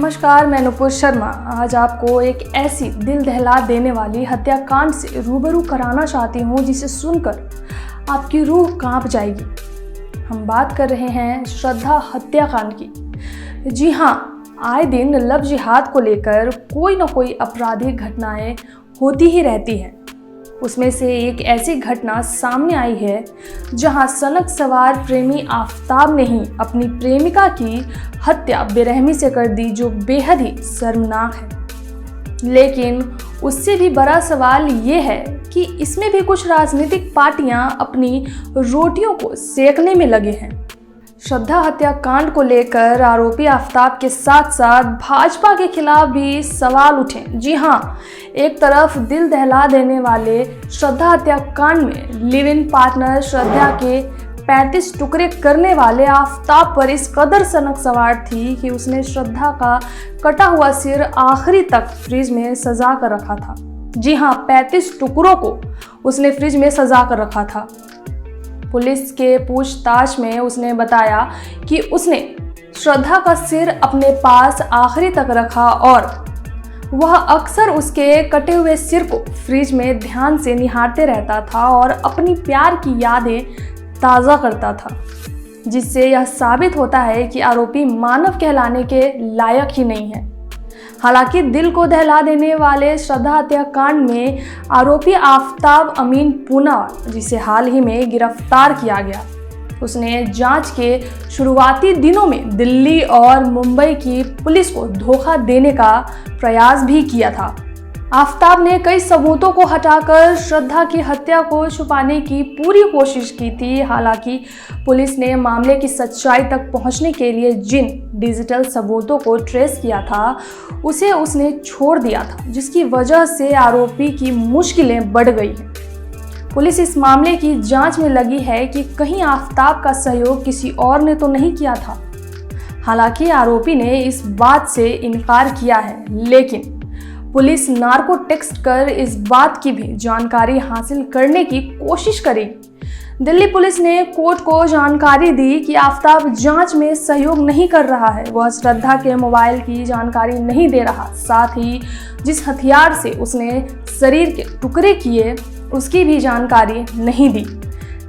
नमस्कार, मैं नुपुर शर्मा आज आपको एक ऐसी दिल दहला देने वाली हत्याकांड से रूबरू कराना चाहती हूँ जिसे सुनकर आपकी रूह कांप जाएगी। हम बात कर रहे हैं श्रद्धा हत्याकांड की। जी हाँ, आए दिन लव जिहाद को लेकर कोई न कोई आपराधिक घटनाएं होती ही रहती हैं। उसमें से एक ऐसी घटना सामने आई है जहां सनक सवार प्रेमी आफताब ने ही अपनी प्रेमिका की हत्या बेरहमी से कर दी, जो बेहद ही शर्मनाक है। लेकिन उससे भी बड़ा सवाल ये है कि इसमें भी कुछ राजनीतिक पार्टियां अपनी रोटियों को सेकने में लगे हैं। श्रद्धा हत्याकांड को लेकर आरोपी आफताब के साथ साथ भाजपा के खिलाफ भी सवाल उठे। जी हाँ, एक तरफ दिल दहला देने वाले श्रद्धा हत्याकांड में लिव इन पार्टनर श्रद्धा के 35 टुकड़े करने वाले आफताब पर इस कदर सनक सवार थी कि उसने श्रद्धा का कटा हुआ सिर आखिरी तक फ्रिज में सजा कर रखा था। जी हाँ, 35 टुकड़ों को उसने फ्रिज में सजा कर रखा था। पुलिस के पूछताछ में उसने बताया कि उसने श्रद्धा का सिर अपने पास आखिरी तक रखा और वह अक्सर उसके कटे हुए सिर को फ्रिज में ध्यान से निहारते रहता था और अपनी प्यार की यादें ताज़ा करता था, जिससे यह साबित होता है कि आरोपी मानव कहलाने के लायक ही नहीं है। हालांकि दिल को दहला देने वाले श्रद्धा हत्याकांड में आरोपी आफताब अमीन पूनावाला, जिसे हाल ही में गिरफ्तार किया गया, उसने जांच के शुरुआती दिनों में दिल्ली और मुंबई की पुलिस को धोखा देने का प्रयास भी किया था। आफताब ने कई सबूतों को हटाकर श्रद्धा की हत्या को छुपाने की पूरी कोशिश की थी। हालांकि पुलिस ने मामले की सच्चाई तक पहुंचने के लिए जिन डिजिटल सबूतों को ट्रेस किया था उसे उसने छोड़ दिया था, जिसकी वजह से आरोपी की मुश्किलें बढ़ गई हैं। पुलिस इस मामले की जांच में लगी है कि कहीं आफताब का सहयोग किसी और ने तो नहीं किया था। हालांकि आरोपी ने इस बात से इनकार किया है, लेकिन पुलिस नार्को टेस्ट कर इस बात की भी जानकारी हासिल करने की कोशिश करेगी। दिल्ली पुलिस ने कोर्ट को जानकारी दी कि आफताब जांच में सहयोग नहीं कर रहा है, वह श्रद्धा के मोबाइल की जानकारी नहीं दे रहा, साथ ही जिस हथियार से उसने शरीर के टुकड़े किए उसकी भी जानकारी नहीं दी।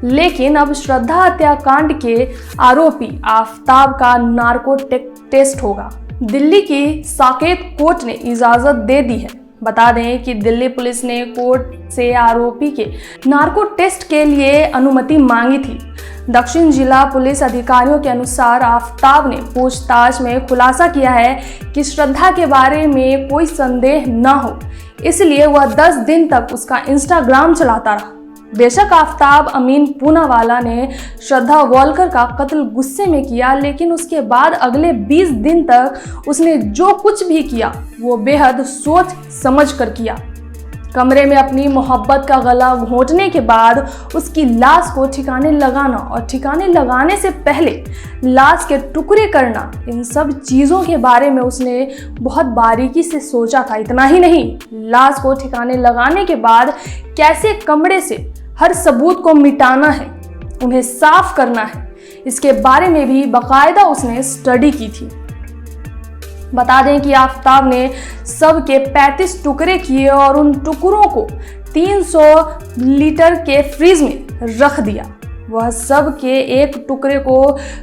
लेकिन अब श्रद्धा हत्याकांड के आरोपी आफताब का नार्को टेस्ट होगा। दिल्ली की साकेत कोर्ट ने इजाज़त दे दी है। बता दें कि दिल्ली पुलिस ने कोर्ट से आरोपी के नार्को टेस्ट के लिए अनुमति मांगी थी। दक्षिण जिला पुलिस अधिकारियों के अनुसार आफताब ने पूछताछ में खुलासा किया है कि श्रद्धा के बारे में कोई संदेह न हो, इसलिए वह 10 दिन तक उसका इंस्टाग्राम चलाता रहा। बेशक आफताब अमीन पूनावाला ने श्रद्धा वॉलकर का कत्ल गुस्से में किया, लेकिन उसके बाद अगले 20 दिन तक उसने जो कुछ भी किया वो बेहद सोच समझ कर किया। कमरे में अपनी मोहब्बत का गला घोंटने के बाद उसकी लाश को ठिकाने लगाना और ठिकाने लगाने से पहले लाश के टुकड़े करना, इन सब चीज़ों के बारे में उसने बहुत बारीकी से सोचा था। इतना ही नहीं, लाश को ठिकाने लगाने के बाद कैसे कमरे से हर सबूत को मिटाना है, उन्हें साफ करना है, इसके बारे में भी बाकायदा उसने स्टडी की थी। बता दें कि आफताब ने सब के 35 टुकड़े किए और उन टुकड़ों को 300 लीटर के फ्रिज में रख दिया। वह सब के एक टुकड़े को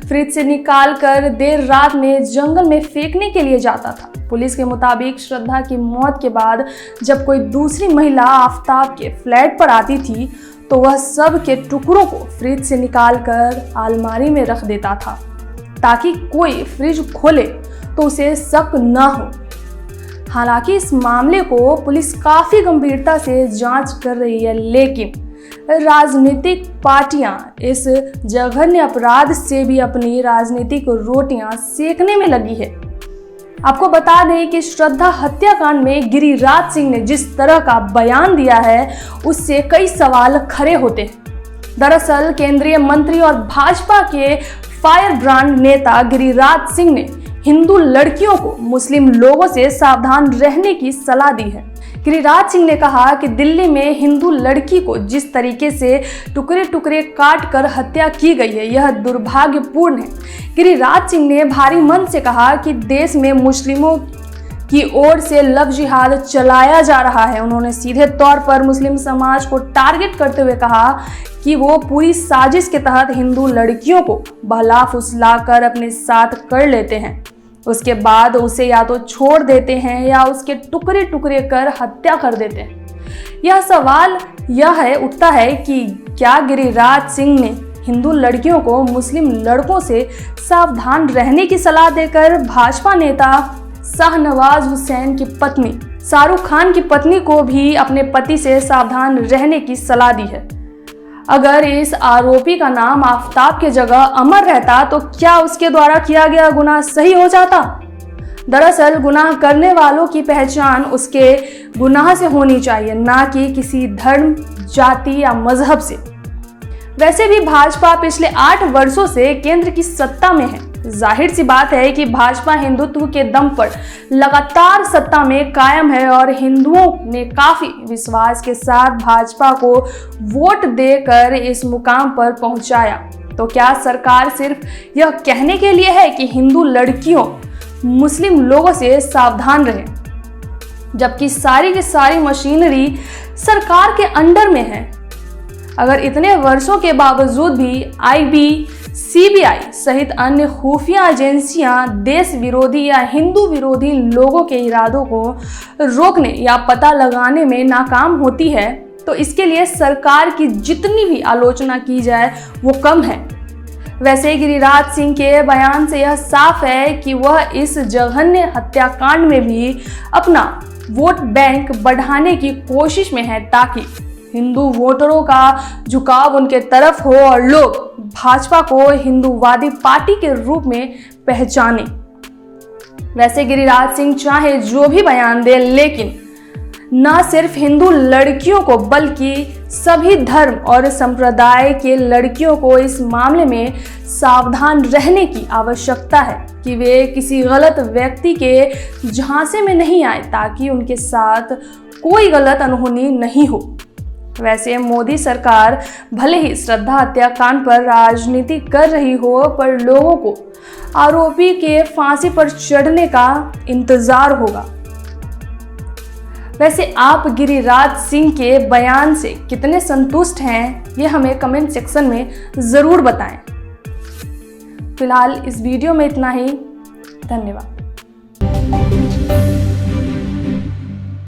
फ्रिज से निकाल कर देर रात में जंगल में फेंकने के लिए जाता था। पुलिस के मुताबिक श्रद्धा की मौत के बाद जब कोई दूसरी महिला आफताब के फ्लैट पर आती थी तो वह सब के टुकड़ों को फ्रिज से निकालकर अलमारी में रख देता था, ताकि कोई फ्रिज खोले तो उसे शक न हो। हालांकि इस मामले को पुलिस काफ़ी गंभीरता से जांच कर रही है, लेकिन राजनीतिक पार्टियां इस जघन्य अपराध से भी अपनी राजनीतिक रोटियां सेकने में लगी है। आपको बता दें कि श्रद्धा हत्याकांड में गिरिराज सिंह ने जिस तरह का बयान दिया है उससे कई सवाल खड़े होते हैं। दरअसल केंद्रीय मंत्री और भाजपा के फायर ब्रांड नेता गिरिराज सिंह ने हिंदू लड़कियों को मुस्लिम लोगों से सावधान रहने की सलाह दी है। गिरिराज सिंह ने कहा कि दिल्ली में हिंदू लड़की को जिस तरीके से टुकड़े टुकड़े काट कर हत्या की गई है, यह दुर्भाग्यपूर्ण है। गिरिराज सिंह ने भारी मन से कहा कि देश में मुस्लिमों की ओर से लव जिहाद चलाया जा रहा है। उन्होंने सीधे तौर पर मुस्लिम समाज को टारगेट करते हुए कहा कि वो पूरी साजिश के तहत हिंदू लड़कियों को बहला फुसला कर अपने साथ कर लेते हैं, उसके बाद उसे या तो छोड़ देते हैं या उसके टुकड़े टुकड़े कर हत्या कर देते हैं। यह सवाल उठता है कि क्या गिरिराज सिंह ने हिंदू लड़कियों को मुस्लिम लड़कों से सावधान रहने की सलाह देकर भाजपा नेता शाहनवाज हुसैन की पत्नी शाहरुख खान की पत्नी को भी अपने पति से सावधान रहने की सलाह दी है? अगर इस आरोपी का नाम आफताब के जगह अमर रहता तो क्या उसके द्वारा किया गया गुनाह सही हो जाता? दरअसल गुनाह करने वालों की पहचान उसके गुनाह से होनी चाहिए, ना कि किसी धर्म, जाति या मजहब से। वैसे भी भाजपा पिछले 8 वर्षों से केंद्र की सत्ता में है। जाहिर सी बात है कि भाजपा हिंदुत्व के दम पर लगातार सत्ता में कायम है और हिंदुओं ने काफी विश्वास के साथ भाजपा को वोट देकर इस मुकाम पर पहुंचाया। तो क्या सरकार सिर्फ यह कहने के लिए है कि हिंदू लड़कियों मुस्लिम लोगों से सावधान रहे, जबकि सारी की सारी मशीनरी सरकार के अंडर में है? अगर इतने वर्षों के बावजूद भी IB, CBI सहित अन्य खुफिया एजेंसियां देश विरोधी या हिंदू विरोधी लोगों के इरादों को रोकने या पता लगाने में नाकाम होती है, तो इसके लिए सरकार की जितनी भी आलोचना की जाए वो कम है। वैसे गिरिराज सिंह के बयान से यह साफ है कि वह इस जघन्य हत्याकांड में भी अपना वोट बैंक बढ़ाने की कोशिश में है, ताकि हिंदू वोटरों का झुकाव उनके तरफ हो और लोग भाजपा को हिंदूवादी पार्टी के रूप में पहचाने। वैसे गिरिराज सिंह चाहे जो भी बयान दे, लेकिन न सिर्फ हिंदू लड़कियों को बल्कि सभी धर्म और संप्रदाय के लड़कियों को इस मामले में सावधान रहने की आवश्यकता है कि वे किसी गलत व्यक्ति के झांसे में नहीं आए, ताकि उनके साथ कोई गलत अनहोनी नहीं हो। वैसे मोदी सरकार भले ही श्रद्धा हत्याकांड पर राजनीति कर रही हो, पर लोगों को आरोपी के फांसी पर चढ़ने का इंतजार होगा। वैसे आप गिरिराज सिंह के बयान से कितने संतुष्ट हैं, ये हमें कमेंट सेक्शन में ज़रूर बताएं। फिलहाल इस वीडियो में इतना ही। धन्यवाद।